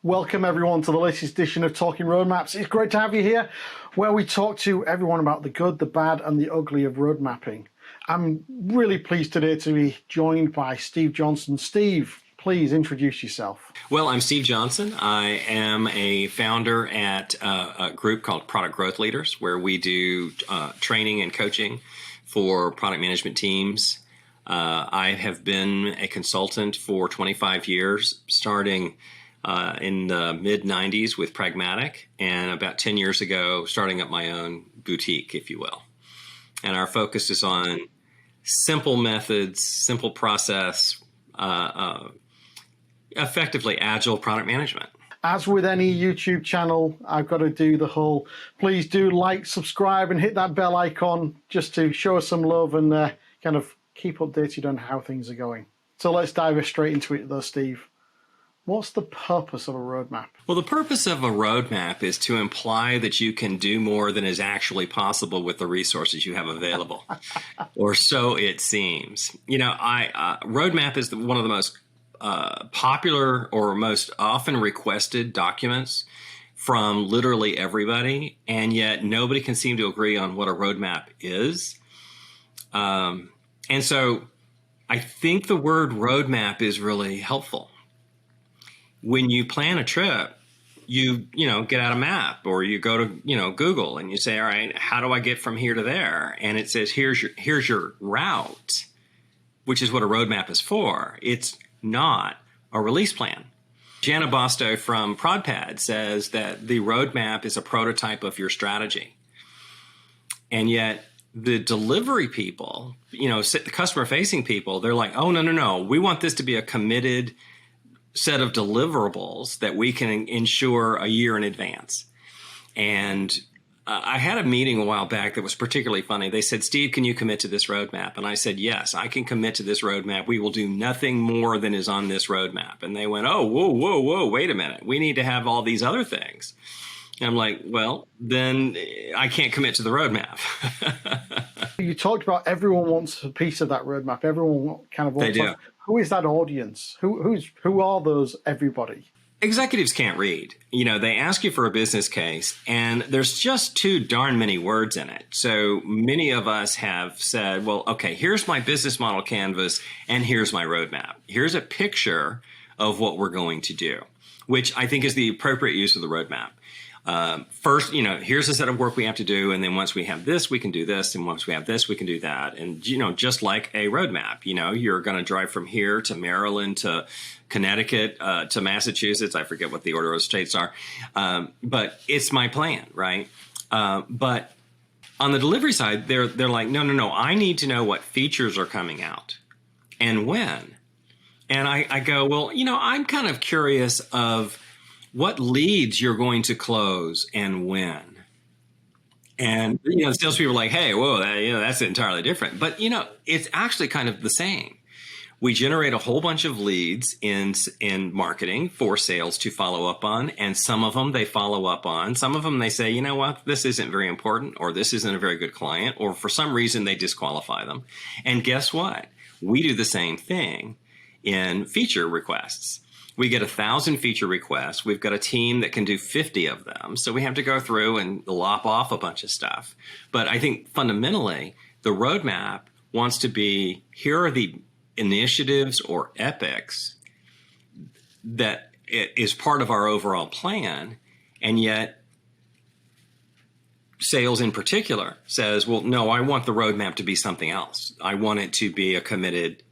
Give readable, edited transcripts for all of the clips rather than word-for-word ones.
Welcome everyone to the latest edition of Talking Roadmaps. It's great to have you here, where we talk to everyone about the good, the bad, and the ugly of road mapping. I'm really pleased today to be joined by Steve Johnson. Steve, please introduce yourself. Well, I'm Steve Johnson. I am a founder at a group called Product Growth Leaders, where we do training and coaching for product management teams. I have been a consultant for 25 years, starting in the mid-90s with Pragmatic, and about 10 years ago, starting up my own boutique, if you will. And our focus is on simple methods, simple process, effectively agile product management. As with any YouTube channel, I've got to do the whole, please do like, subscribe, and hit that bell icon just to show us some love and kind of keep updated on how things are going. So let's dive straight into it though, Steve. What's the purpose of a roadmap? Well, the purpose of a roadmap is to imply that you can do more than is actually possible with the resources you have available, or so it seems. You know, roadmap is one of the most popular or most often requested documents from literally everybody, and yet nobody can seem to agree on what a roadmap is. And so I think the word roadmap is really helpful. When you plan a trip, you get out a map, or you go to Google and you say, all right, how do I get from here to there? And it says, here's your route, which is what a roadmap is for. It's not a release plan. Jana Bosto from ProdPad says that the roadmap is a prototype of your strategy. And yet the delivery people, the customer facing people, they're like, oh, no. We want this to be a committed set of deliverables that we can ensure a year in advance. And I had a meeting a while back that was particularly funny. They said, Steve, can you commit to this roadmap? And I said, yes, I can commit to this roadmap. We will do nothing more than is on this roadmap. And they went, oh, whoa, wait a minute. We need to have all these other things. And I'm like, well, then I can't commit to the roadmap. You talked about everyone wants a piece of that roadmap. Everyone kind of wants. They do. Who is that audience? Who are those everybody? Executives can't read. They ask you for a business case, and there's just too darn many words in it. So many of us have said, well, okay, here's my business model canvas, and here's my roadmap. Here's a picture of what we're going to do, which I think is the appropriate use of the roadmap. First, here's a set of work we have to do. And then once we have this, we can do this. And once we have this, we can do that. And, just like a roadmap, you're going to drive from here to Maryland to Connecticut to Massachusetts. I forget what the order of states are. But it's my plan, right? But on the delivery side, they're like, no. I need to know what features are coming out and when. And I go, well, I'm kind of curious of what leads you're going to close and when. And, salespeople are like, hey, whoa, that's entirely different. But, it's actually kind of the same. We generate a whole bunch of leads in marketing for sales to follow up on. And some of them they follow up on. Some of them they say, you know what, this isn't very important, or this isn't a very good client, or for some reason they disqualify them. And guess what? We do the same thing in feature requests. We get 1,000 feature requests. We've got a team that can do 50 of them. So we have to go through and lop off a bunch of stuff. But I think fundamentally, the roadmap wants to be, here are the initiatives or epics that is part of our overall plan. And yet sales in particular says, well, no, I want the roadmap to be something else. I want it to be a committed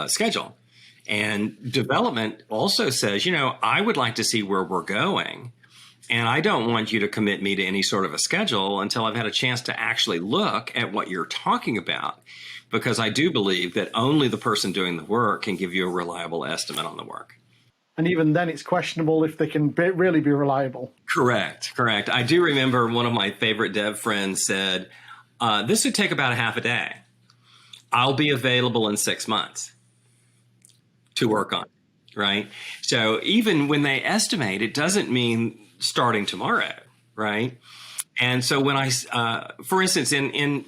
schedule. And development also says, I would like to see where we're going. And I don't want you to commit me to any sort of a schedule until I've had a chance to actually look at what you're talking about. Because I do believe that only the person doing the work can give you a reliable estimate on the work. And even then, it's questionable if they can really be reliable. Correct. I do remember one of my favorite dev friends said, this would take about a half a day. I'll be available in 6 months to work on, right? So even when they estimate, it doesn't mean starting tomorrow, right? And so when for instance, in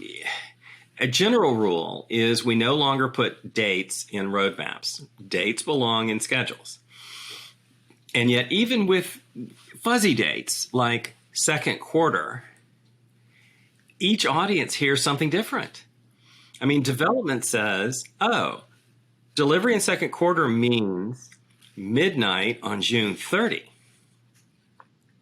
a general rule is we no longer put dates in roadmaps. Dates belong in schedules. And yet, even with fuzzy dates like second quarter, each audience hears something different. I mean, development says, oh, delivery in second quarter means midnight on June 30.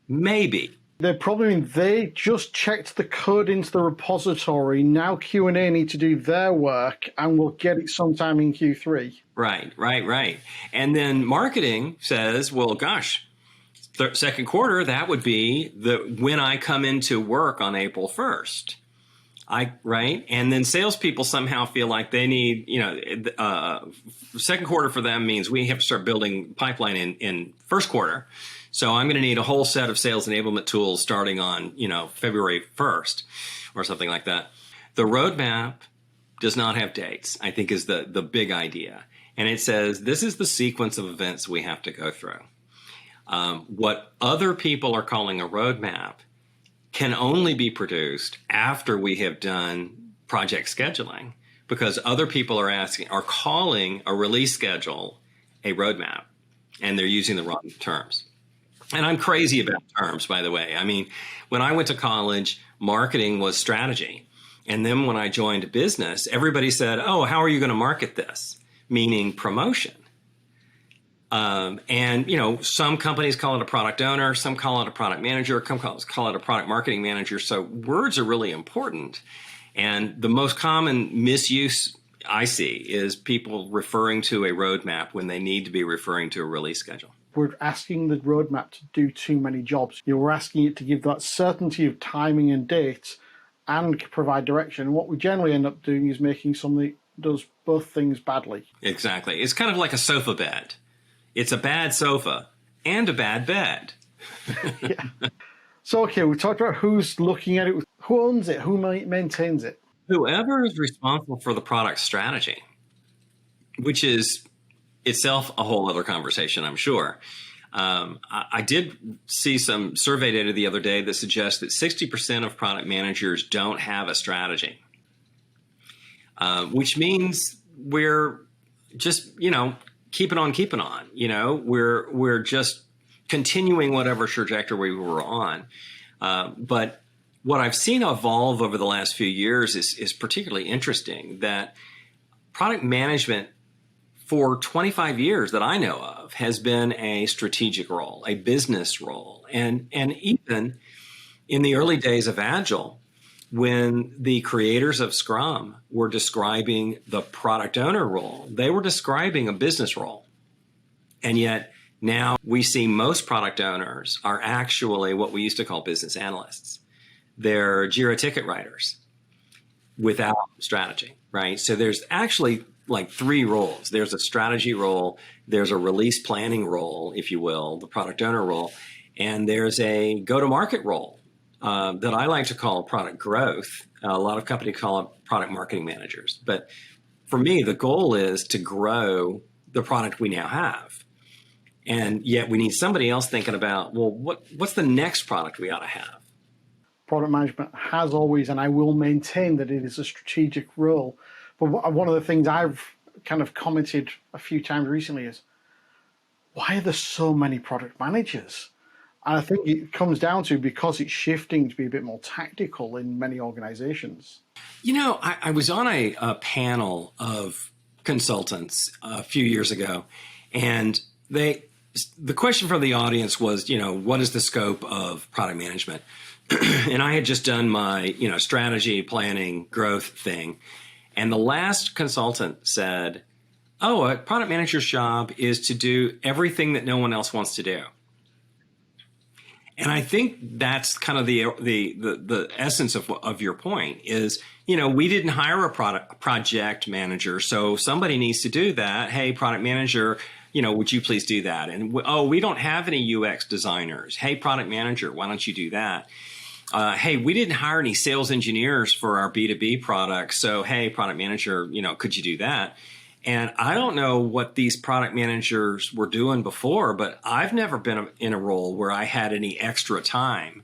Maybe. They probably mean they just checked the code into the repository. Now Q&A need to do their work, and we'll get it sometime in Q3. Right. And then marketing says, well, gosh, second quarter, that would be when I come into work on April 1st. Right. And then salespeople somehow feel like they need, second quarter for them means we have to start building pipeline in first quarter. So I'm going to need a whole set of sales enablement tools starting on, February 1st or something like that. The roadmap does not have dates, I think is the big idea. And it says this is the sequence of events we have to go through. What other people are calling a roadmap can only be produced after we have done project scheduling, because other people are calling a release schedule a roadmap, and they're using the wrong terms. And I'm crazy about terms, by the way. I mean, when I went to college, marketing was strategy. And then when I joined business, everybody said, oh, how are you going to market this? Meaning promotion. Some companies call it a product owner, some call it a product manager, some call it a product marketing manager. So words are really important. And the most common misuse I see is people referring to a roadmap when they need to be referring to a release schedule. We're asking the roadmap to do too many jobs. We're asking it to give that certainty of timing and date and provide direction. And what we generally end up doing is making something that does both things badly. Exactly. It's kind of like a sofa bed. It's a bad sofa and a bad bed. Yeah. So, okay, we talked about who's looking at it, who owns it, who maintains it. Whoever is responsible for the product strategy, which is itself a whole other conversation, I'm sure. I did see some survey data the other day that suggests that 60% of product managers don't have a strategy, which means we're just, keeping on. We're just continuing whatever trajectory we were on. But what I've seen evolve over the last few years is particularly interesting, that product management for 25 years that I know of has been a strategic role, a business role. And even in the early days of Agile, when the creators of Scrum were describing the product owner role, they were describing a business role. And yet now we see most product owners are actually what we used to call business analysts. They're Jira ticket writers without strategy, right? So there's actually like three roles. There's a strategy role, there's a release planning role, if you will, the product owner role, and there's a go-to-market role that I like to call product growth. A lot of companies call it product marketing managers. But for me, the goal is to grow the product we now have. And yet we need somebody else thinking about, well, what's the next product we ought to have? Product management has always, and I will maintain that it is a strategic role. But one of the things I've kind of commented a few times recently is, why are there so many product managers? And I think it comes down to because it's shifting to be a bit more tactical in many organizations. I was on a panel of consultants a few years ago, and the question from the audience was, what is the scope of product management? And I had just done my, strategy, planning, growth thing. And the last consultant said, oh, a product manager's job is to do everything that no one else wants to do. And I think that's kind of the essence of your point is, we didn't hire a project manager, so somebody needs to do that. Hey, product manager, would you please do that? And we don't have any UX designers. Hey, product manager, why don't you do that? Hey, we didn't hire any sales engineers for our B2B products. So, hey, product manager, could you do that? And I don't know what these product managers were doing before, but I've never been in a role where I had any extra time.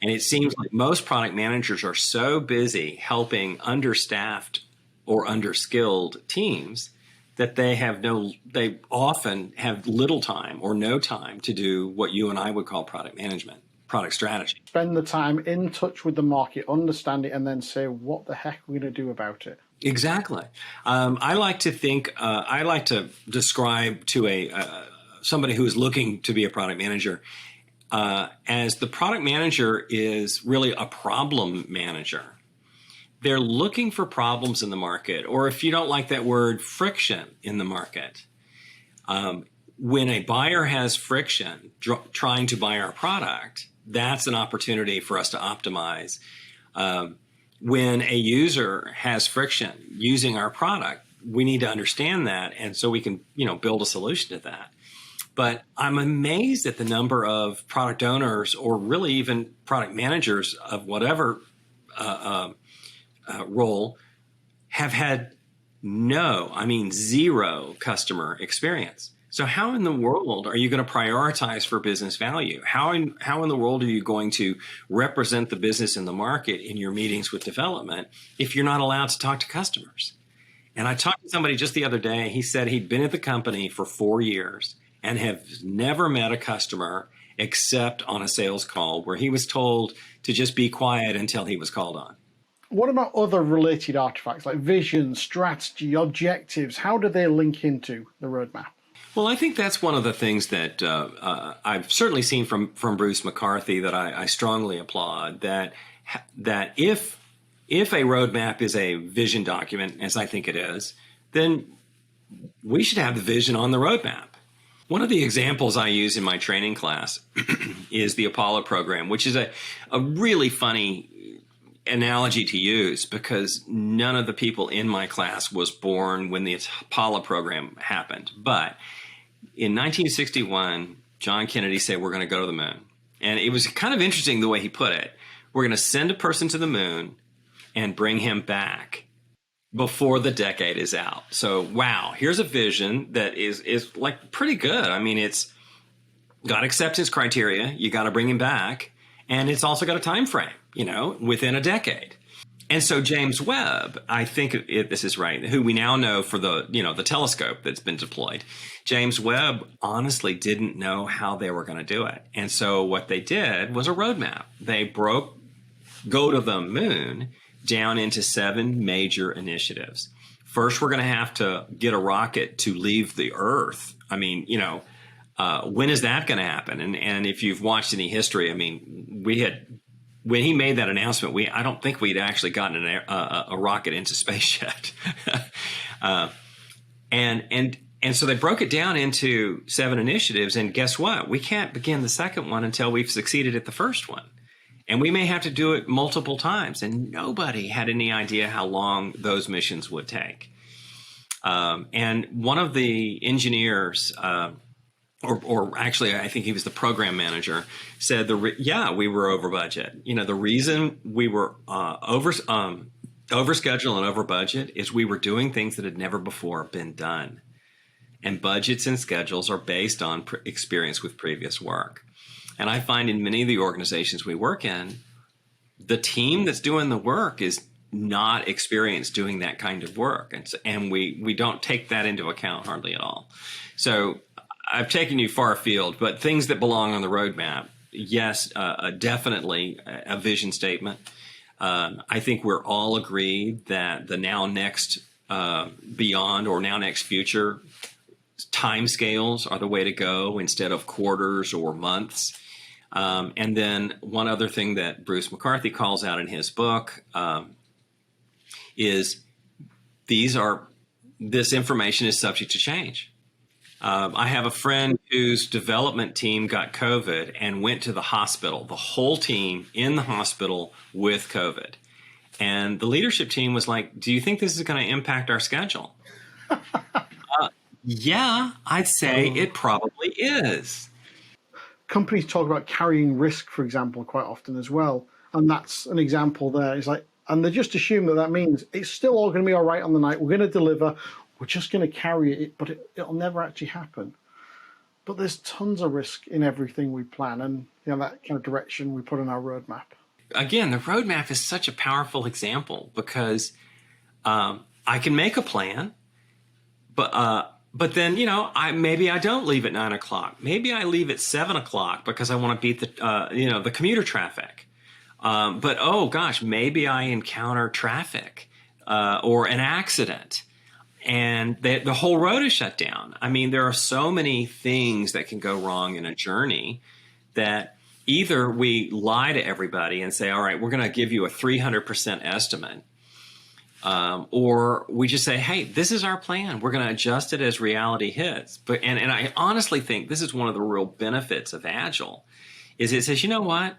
And it seems like most product managers are so busy helping understaffed or underskilled teams that they often have little time or no time to do what you and I would call product management, product strategy. Spend the time in touch with the market, understand it, and then say, what the heck are we going to do about it? Exactly. I like to describe to somebody who is looking to be a product manager as the product manager is really a problem manager. They're looking for problems in the market, or if you don't like that word, friction in the market. When a buyer has friction trying to buy our product, that's an opportunity for us to optimize. When a user has friction using our product, we need to understand that, and so we can, build a solution to that. But I'm amazed at the number of product owners, or really even product managers of whatever role, have had zero customer experience. So how in the world are you going to prioritize for business value? How in the world are you going to represent the business in the market in your meetings with development if you're not allowed to talk to customers? And I talked to somebody just the other day. He said he'd been at the company for 4 years and have never met a customer except on a sales call where he was told to just be quiet until he was called on. What about other related artifacts like vision, strategy, objectives? How do they link into the roadmap? Well, I think that's one of the things that I've certainly seen from Bruce McCarthy that I strongly applaud, that if a roadmap is a vision document, as I think it is, then we should have the vision on the roadmap. One of the examples I use in my training class is the Apollo program, which is a really funny analogy to use because none of the people in my class was born when the Apollo program happened. But in 1961, John Kennedy said, we're going to go to the moon. And it was kind of interesting the way he put it. We're going to send a person to the moon and bring him back before the decade is out. So, wow, here's a vision that is like pretty good. I mean, it's got acceptance criteria. You got to bring him back. And it's also got a time frame, within a decade. And so James Webb, I think this is right, who we now know for the telescope that's been deployed. James Webb honestly didn't know how they were going to do it. And so what they did was a roadmap. They broke go to the moon down into 7 major initiatives. First, we're going to have to get a rocket to leave the Earth. I mean, when is that going to happen? And if you've watched any history, I mean, when he made that announcement, I don't think we'd actually gotten a rocket into space yet. And so they broke it down into 7 initiatives. And guess what? We can't begin the second one until we've succeeded at the first one. And we may have to do it multiple times. And nobody had any idea how long those missions would take. And one of the engineers, or actually, I think he was the program manager, said, we were over budget. The reason we were over schedule and over budget is we were doing things that had never before been done. And budgets and schedules are based on experience with previous work. And I find in many of the organizations we work in, the team that's doing the work is not experienced doing that kind of work. And we don't take that into account hardly at all. So I've taken you far afield, but things that belong on the roadmap, yes, definitely a vision statement. I think we're all agreed that the now next beyond or now next future timescales are the way to go instead of quarters or months. And then one other thing that Bruce McCarthy calls out in his book is this information is subject to change. I have a friend whose development team got COVID and went to the hospital, the whole team in the hospital with COVID. And the leadership team was like, do you think this is going to impact our schedule? Yeah, I'd say it probably is. Companies talk about carrying risk, for example, quite often as well. And that's an example there. It's like, and they just assume that means it's still all going to be all right on the night. We're going to deliver. We're just going to carry it, but it'll never actually happen. But there's tons of risk in everything we plan and that kind of direction we put in our roadmap. Again, the roadmap is such a powerful example because I can make a plan, but then, maybe I don't leave at 9 o'clock. Maybe I leave at 7 o'clock because I want to beat the commuter traffic. But oh gosh, maybe I encounter traffic or an accident, and the whole road is shut down. I mean, there are so many things that can go wrong in a journey that either we lie to everybody and say, all right, we're going to give you a 300% estimate. Or we just say, hey, this is our plan. We're going to adjust it as reality hits. And I honestly think this is one of the real benefits of Agile is it says, you know what?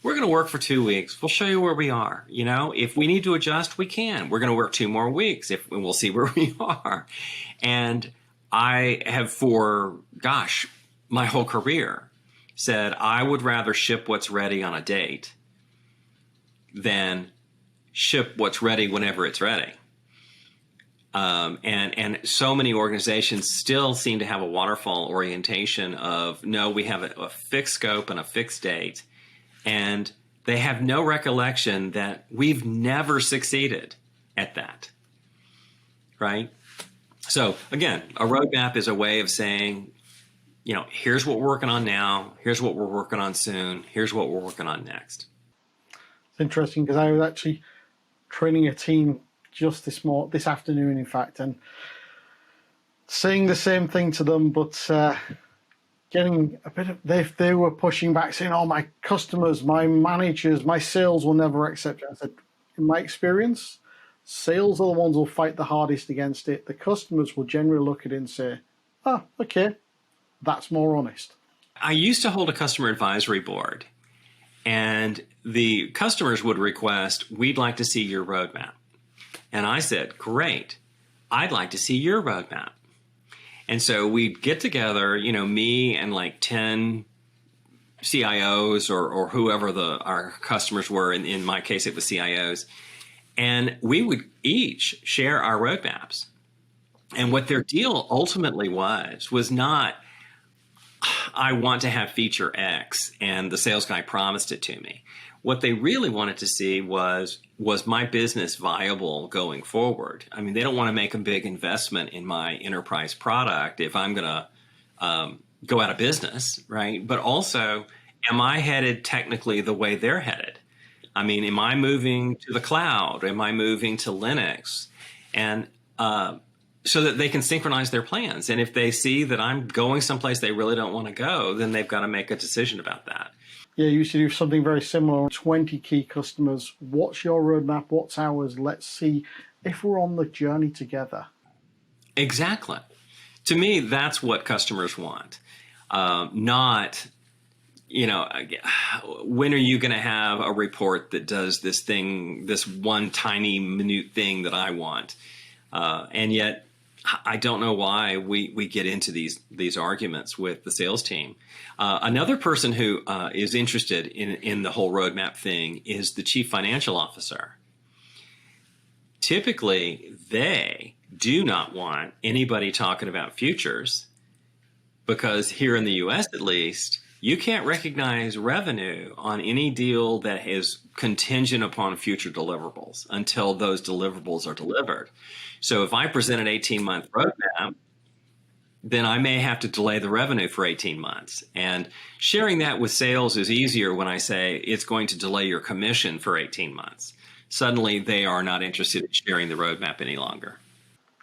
We're going to work for 2 weeks. We'll show you where we are. If we need to adjust, we can. We're going to work 2 more weeks and we'll see where we are. And I have my whole career said I would rather ship what's ready on a date than ship what's ready whenever it's ready. And so many organizations still seem to have a waterfall orientation of, no, we have a fixed scope and a fixed date. And they have no recollection that we've never succeeded at that, right? So again, a roadmap is a way of saying, here's what we're working on now. Here's what we're working on soon. Here's what we're working on next. It's interesting because I was actually training a team just this afternoon, in fact, and saying the same thing to them, but getting a bit of, they were pushing back, saying, oh, my customers, my managers, my sales will never accept it. I said, in my experience, sales are the ones who will fight the hardest against it. The customers will generally look at it and say, oh, okay, that's more honest. I used to hold a customer advisory board, and the customers would request, we'd like to see your roadmap. And I said, great, I'd like to see your roadmap. And so we'd get together, me and like 10 CIOs or whoever our customers were. In my case, it was CIOs. And we would each share our roadmaps. And what their deal ultimately was not, I want to have feature X and the sales guy promised it to me. What they really wanted to see was my business viable going forward? I mean, they don't want to make a big investment in my enterprise product if I'm going to go out of business, right? But also, am I headed technically the way they're headed? I mean, am I moving to the cloud? Am I moving to Linux? And so that they can synchronize their plans. And if they see that I'm going someplace they really don't want to go, then they've got to make a decision about that. Yeah, you used to do something very similar. 20 key customers. What's your roadmap? What's ours? Let's see if we're on the journey together. Exactly. To me, that's what customers want. Not, when are you going to have a report that does this thing, this one tiny minute thing that I want? And yet, I don't know why we get into these arguments with the sales team. Another person who is interested in the whole roadmap thing is the chief financial officer. Typically, they do not want anybody talking about futures because here in the U.S. at least, you can't recognize revenue on any deal that is contingent upon future deliverables until those deliverables are delivered. So if I present an 18-month roadmap, then I may have to delay the revenue for 18 months. And sharing that with sales is easier when I say it's going to delay your commission for 18 months. Suddenly, they are not interested in sharing the roadmap any longer.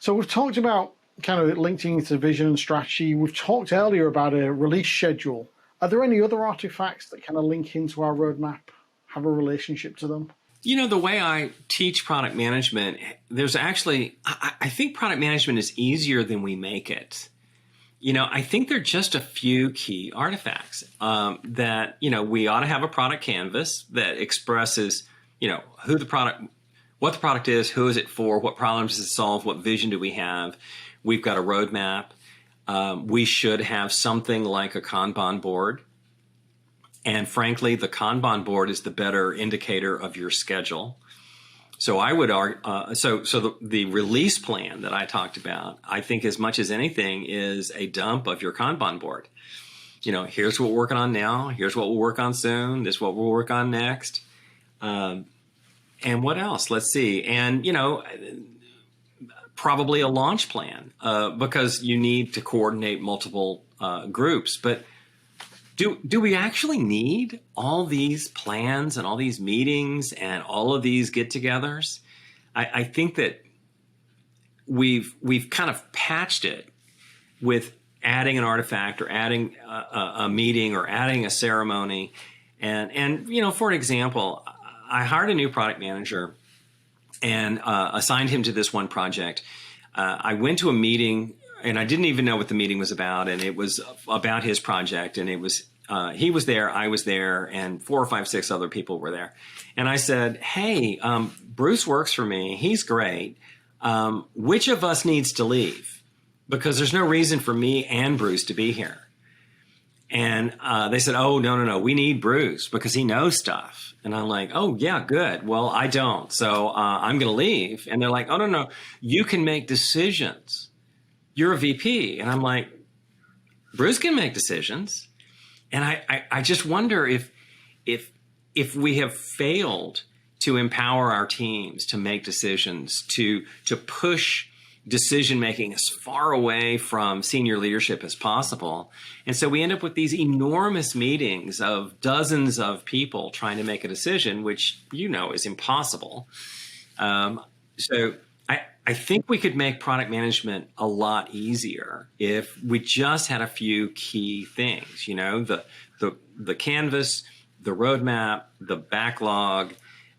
So we've talked about kind of linking into vision and strategy. We've talked earlier about a release schedule. Are there any other artifacts that kind of link into our roadmap, have a relationship to them? The way I teach product management, there's actually, I think product management is easier than we make it. I think there are just a few key artifacts that, we ought to have a product canvas that expresses, who the product, what the product is, who is it for, what problems does it solve, what vision do we have. We've got a roadmap. We should have something like a Kanban board. And frankly, the Kanban board is the better indicator of your schedule. So I would argue, the release plan that I talked about, I think as much as anything is a dump of your Kanban board. Here's what we're working on now. Here's what we'll work on soon. This is what we'll work on next. And what else? Let's see. And, probably a launch plan because you need to coordinate multiple groups. But do we actually need all these plans and all these meetings and all of these get-togethers? I think that we've kind of patched it with adding an artifact or adding a meeting or adding a ceremony. And for an example, I hired a new product manager and assigned him to this one project. I went to a meeting and I didn't even know what the meeting was about. And it was about his project. And it was, he was there, I was there, and 4 or 5, 6 other people were there. And I said, hey, Bruce works for me. He's great. Which of us needs to leave? Because there's no reason for me and Bruce to be here. And they said, oh, no, we need Bruce because he knows stuff. And I'm like, oh, yeah, good. Well, I don't. So I'm going to leave. And they're like, oh, no, you can make decisions. You're a VP. And I'm like, Bruce can make decisions. And I just wonder if we have failed to empower our teams to make decisions, to push decision-making as far away from senior leadership as possible. And so we end up with these enormous meetings of dozens of people trying to make a decision, which is impossible. So I think we could make product management a lot easier if we just had a few key things, the canvas, the roadmap, the backlog,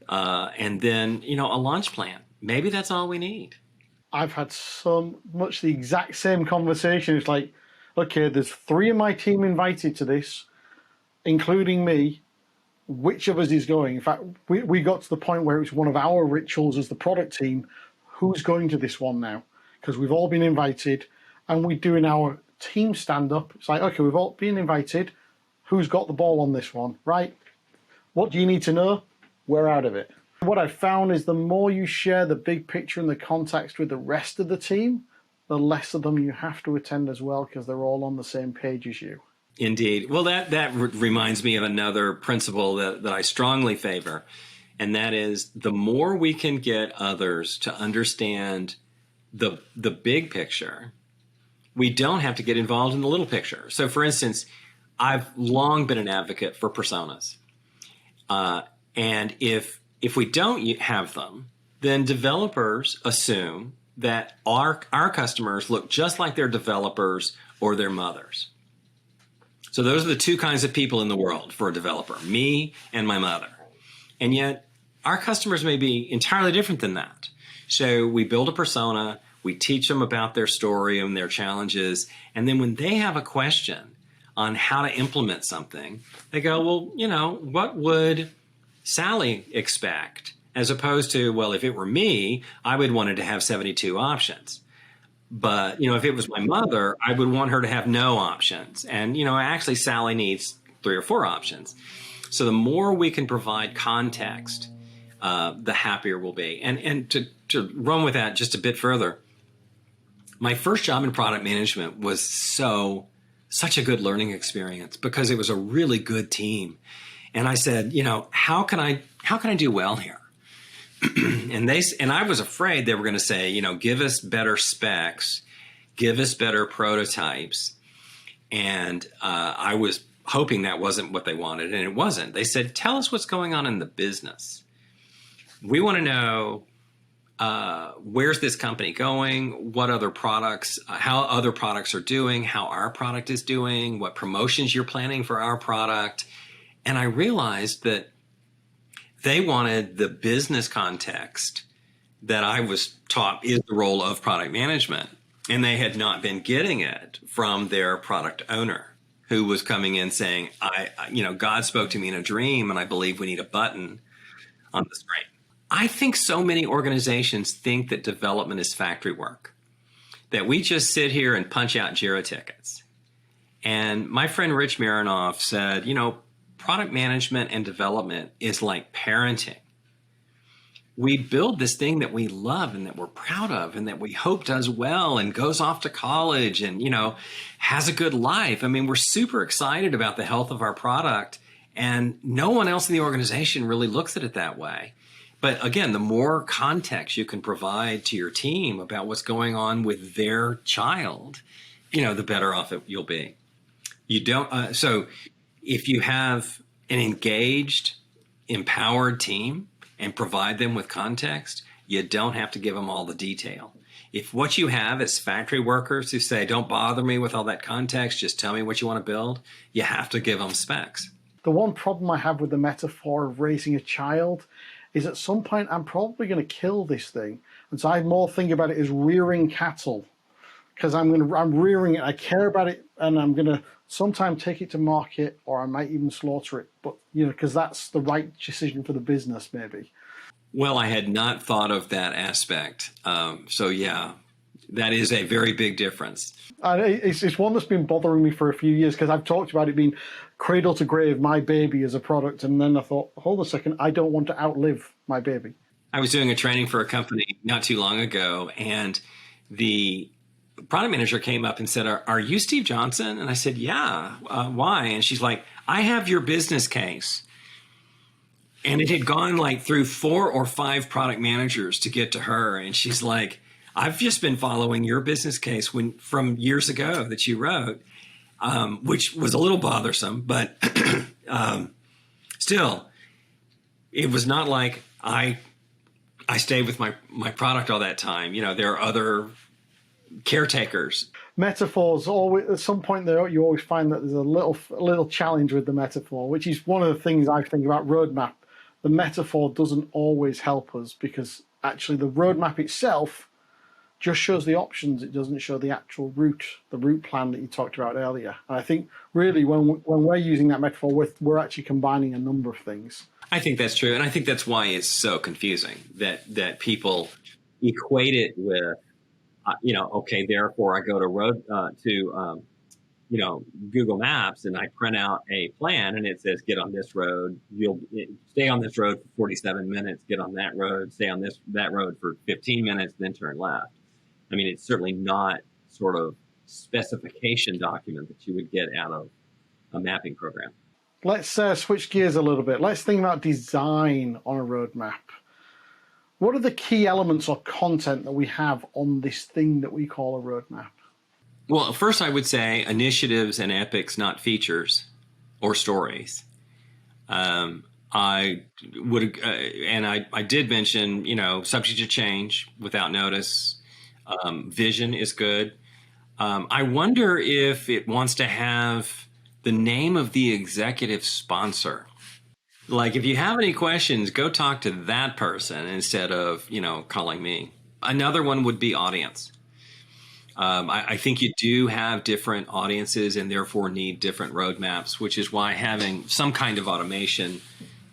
and then, a launch plan. Maybe that's all we need. I've had so much the exact same conversation. It's like, okay, there's 3 of my team invited to this, including me. Which of us is going? In fact, we got to the point where it was one of our rituals as the product team. Who's going to this one now? Because we've all been invited and we're doing our team stand-up. It's like, okay, we've all been invited. Who's got the ball on this one, right? What do you need to know? We're out of it. What I've found is the more you share the big picture and the context with the rest of the team, the less of them you have to attend as well because they're all on the same page as you. Indeed. Well, that reminds me of another principle that I strongly favor, and that is the more we can get others to understand the big picture, we don't have to get involved in the little picture. So, for instance, I've long been an advocate for personas. And if we don't have them, then developers assume that our customers look just like their developers or their mothers. So those are the 2 kinds of people in the world for a developer, me and my mother. And yet our customers may be entirely different than that. So we build a persona, we teach them about their story and their challenges. And then when they have a question on how to implement something, they go, well, what would Sally expect? As opposed to, well, if it were me, I would want it to have 72 options. But, if it was my mother, I would want her to have no options. And, actually Sally needs 3 or 4 options. So the more we can provide context, the happier we'll be. And to run with that just a bit further, my first job in product management was such a good learning experience because it was a really good team. And I said, how can I do well here? and I was afraid they were going to say, give us better specs, give us better prototypes. And I was hoping that wasn't what they wanted, and it wasn't. They said, tell us what's going on in the business. We want to know where's this company going, what other products, how other products are doing, how our product is doing, what promotions you're planning for our product. And I realized that they wanted the business context that I was taught is the role of product management. And they had not been getting it from their product owner, who was coming in saying, God spoke to me in a dream, and I believe we need a button on the screen. I think so many organizations think that development is factory work, that we just sit here and punch out JIRA tickets. And my friend Rich Marinoff said, product management and development is like parenting. We build this thing that we love and that we're proud of and that we hope does well and goes off to college and, has a good life. I mean, we're super excited about the health of our product, and no one else in the organization really looks at it that way. But again, the more context you can provide to your team about what's going on with their child, the better off you'll be. You don't. So if you have an engaged, empowered team and provide them with context, you don't have to give them all the detail. If what you have is factory workers who say, don't bother me with all that context, just tell me what you want to build, you have to give them specs. The one problem I have with the metaphor of raising a child is at some point I'm probably going to kill this thing. And so I more think about it as rearing cattle, because I'm rearing it. I care about it, and I'm going to sometime take it to market, or I might even slaughter it. But, because that's the right decision for the business, maybe. Well, I had not thought of that aspect. So yeah, that is a very big difference. It's one that's been bothering me for a few years, because I've talked about it being cradle to grave, my baby as a product. And then I thought, hold a second, I don't want to outlive my baby. I was doing a training for a company not too long ago, and the product manager came up and said, are you Steve Johnson? And I said, yeah. Why? And she's like, I have your business case. And it had gone like through 4 or 5 product managers to get to her. And she's like, I've just been following your business case from years ago that you wrote, which was a little bothersome, but still, it was not like I stayed with my product all that time. There are other caretakers. Metaphors always, at some point there, you always find that there's a little challenge with the metaphor, which is one of the things I think about roadmap. The metaphor doesn't always help us, because actually the roadmap itself just shows the options. It doesn't show the actual route, the route plan that you talked about earlier. And I think really when we're using that metaphor, we're actually combining a number of things. I think that's true. And I think that's why it's so confusing that people equate it with, okay, therefore I go to Google Maps and I print out a plan and it says, get on this road. You'll stay on this road for 47 minutes, get on that road, stay on that road for 15 minutes, then turn left. I mean, it's certainly not sort of specification document that you would get out of a mapping program. Let's switch gears a little bit. Let's think about design on a roadmap. What are the key elements or content that we have on this thing that we call a roadmap? Well, first I would say initiatives and epics, not features or stories. I would, and I did mention, subject to change without notice. Vision is good. I wonder if it wants to have the name of the executive sponsor. Like, if you have any questions, go talk to that person instead of, calling me. Another one would be audience. I think you do have different audiences and therefore need different roadmaps, which is why having some kind of automation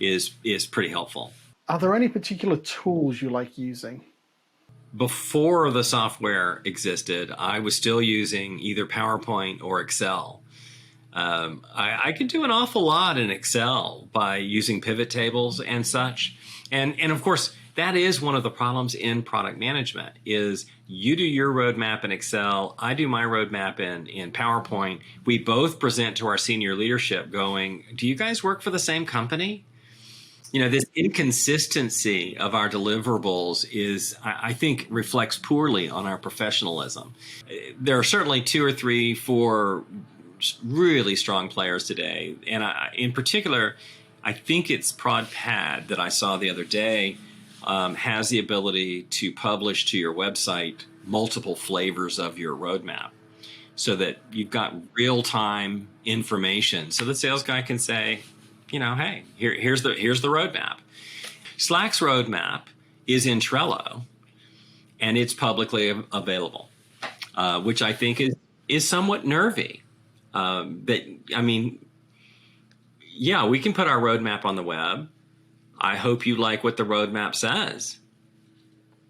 is pretty helpful. Are there any particular tools you like using? Before the software existed, I was still using either PowerPoint or Excel. I could do an awful lot in Excel by using pivot tables and such. And of course, that is one of the problems in product management is you do your roadmap in Excel, I do my roadmap in PowerPoint. We both present to our senior leadership going, do you guys work for the same company? This inconsistency of our deliverables I think, reflects poorly on our professionalism. There are certainly 2 or 3, 4 really strong players today. And in particular, I think it's ProdPad that I saw the other day has the ability to publish to your website multiple flavors of your roadmap so that you've got real-time information. So the sales guy can say, hey, here's the roadmap. Slack's roadmap is in Trello, and it's publicly available, which I think is somewhat nervy. We can put our roadmap on the web. I hope you like what the roadmap says.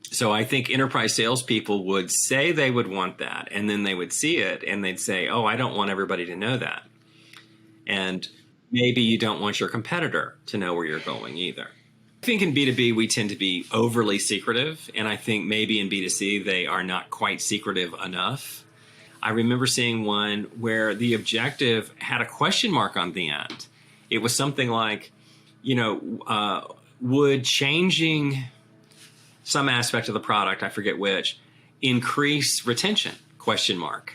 So I think enterprise salespeople would say they would want that, and then they would see it, and they'd say, oh, I don't want everybody to know that. And maybe you don't want your competitor to know where you're going either. I think in B2B, we tend to be overly secretive, and I think maybe in B2C, they are not quite secretive enough. I remember seeing one where the objective had a question mark on the end. It was something like, would changing some aspect of the product, I forget which, increase retention? Question mark.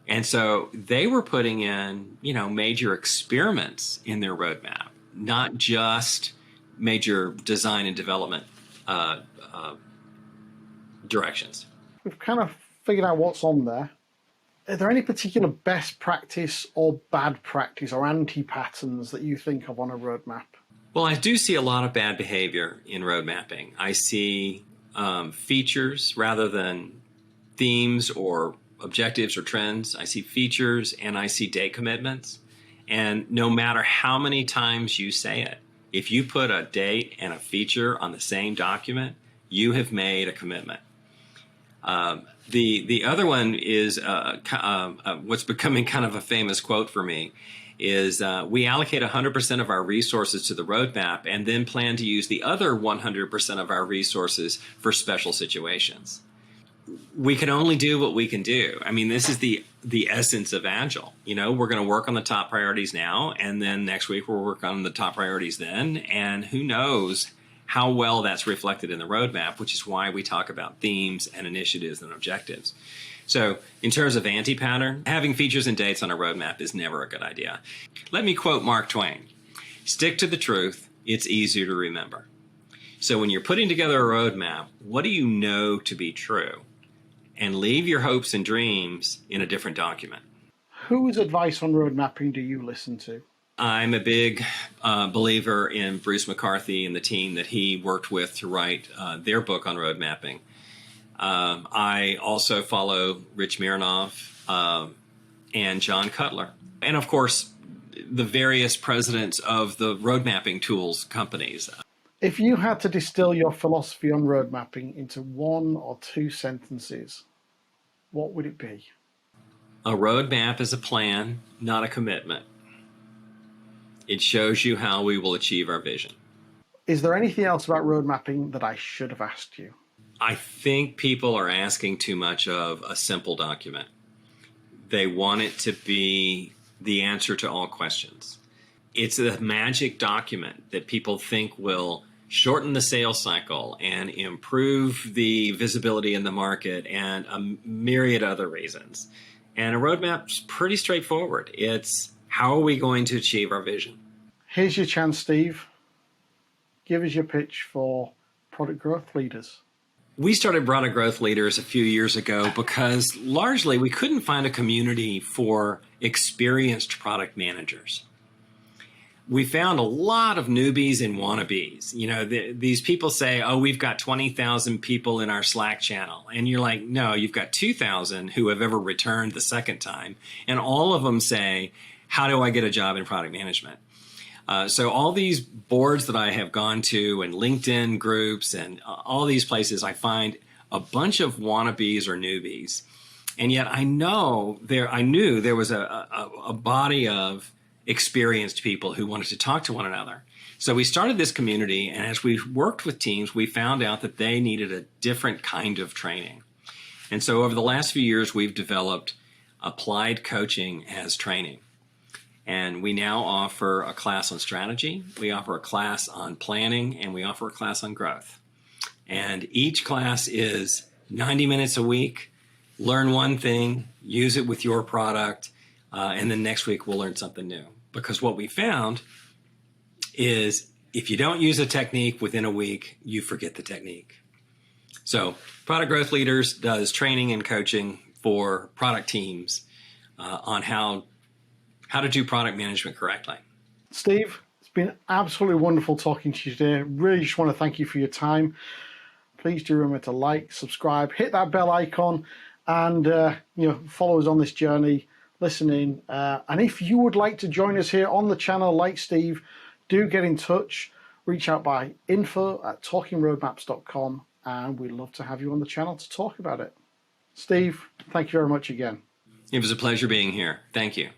And so they were putting in, major experiments in their roadmap, not just major design and development directions. We've kind of figured out what's on there. Are there any particular best practice or bad practice or anti-patterns that you think of on a roadmap? Well, I do see a lot of bad behavior in road mapping. I see features rather than themes or objectives or trends. I see features and I see date commitments. And no matter how many times you say it, if you put a date and a feature on the same document, you have made a commitment. The other one is what's becoming kind of a famous quote for me is we allocate 100% of our resources to the roadmap and then plan to use the other 100% of our resources for special situations. We can only do what we can do. I mean, this is the essence of agile. We're going to work on the top priorities now, and then next week we'll work on the top priorities then, and who knows how well that's reflected in the roadmap, which is why we talk about themes and initiatives and objectives. So in terms of anti-pattern, having features and dates on a roadmap is never a good idea. Let me quote Mark Twain. Stick to the truth. It's easier to remember. So when you're putting together a roadmap, what do you know to be true? And leave your hopes and dreams in a different document. Whose advice on road mapping do you listen to? I'm a big believer in Bruce McCarthy and the team that he worked with to write their book on road mapping. I also follow Rich Mironov and John Cutler. And of course, the various presidents of the road mapping tools companies. If you had to distill your philosophy on road mapping into one or two sentences, what would it be? A roadmap is a plan, not a commitment. It shows you how we will achieve our vision. Is there anything else about road mapping that I should have asked you? I think people are asking too much of a simple document. They want it to be the answer to all questions. It's a magic document that people think will shorten the sales cycle and improve the visibility in the market and a myriad other reasons. And a roadmap's pretty straightforward. It's how are we going to achieve our vision? Here's your chance, Steve. Give us your pitch for product growth leaders. We started Product Growth Leaders a few years ago because largely we couldn't find a community for experienced product managers. We found a lot of newbies and wannabes. These people say, oh, we've got 20,000 people in our Slack channel. And you're like, no, you've got 2,000 who have ever returned the second time. And all of them say, how do I get a job in product management? So all these boards that I have gone to and LinkedIn groups and all these places, I find a bunch of wannabes or newbies. And yet I knew there was a body of experienced people who wanted to talk to one another. So we started this community, and as we worked with teams, we found out that they needed a different kind of training. And so over the last few years, we've developed applied coaching as training. And we now offer a class on strategy, we offer a class on planning, and we offer a class on growth. And each class is 90 minutes a week. Learn one thing, use it with your product, and then next week we'll learn something new. Because what we found is if you don't use a technique within a week, you forget the technique. So Product Growth Leaders does training and coaching for product teams on how to do product management correctly. Steve, it's been absolutely wonderful talking to you today. Really just want to thank you for your time. Please do remember to like, subscribe, hit that bell icon, and follow us on this journey, listen in. And if you would like to join us here on the channel like Steve, do get in touch. Reach out by info@talkingroadmaps.com, and we'd love to have you on the channel to talk about it. Steve, thank you very much again. It was a pleasure being here. Thank you.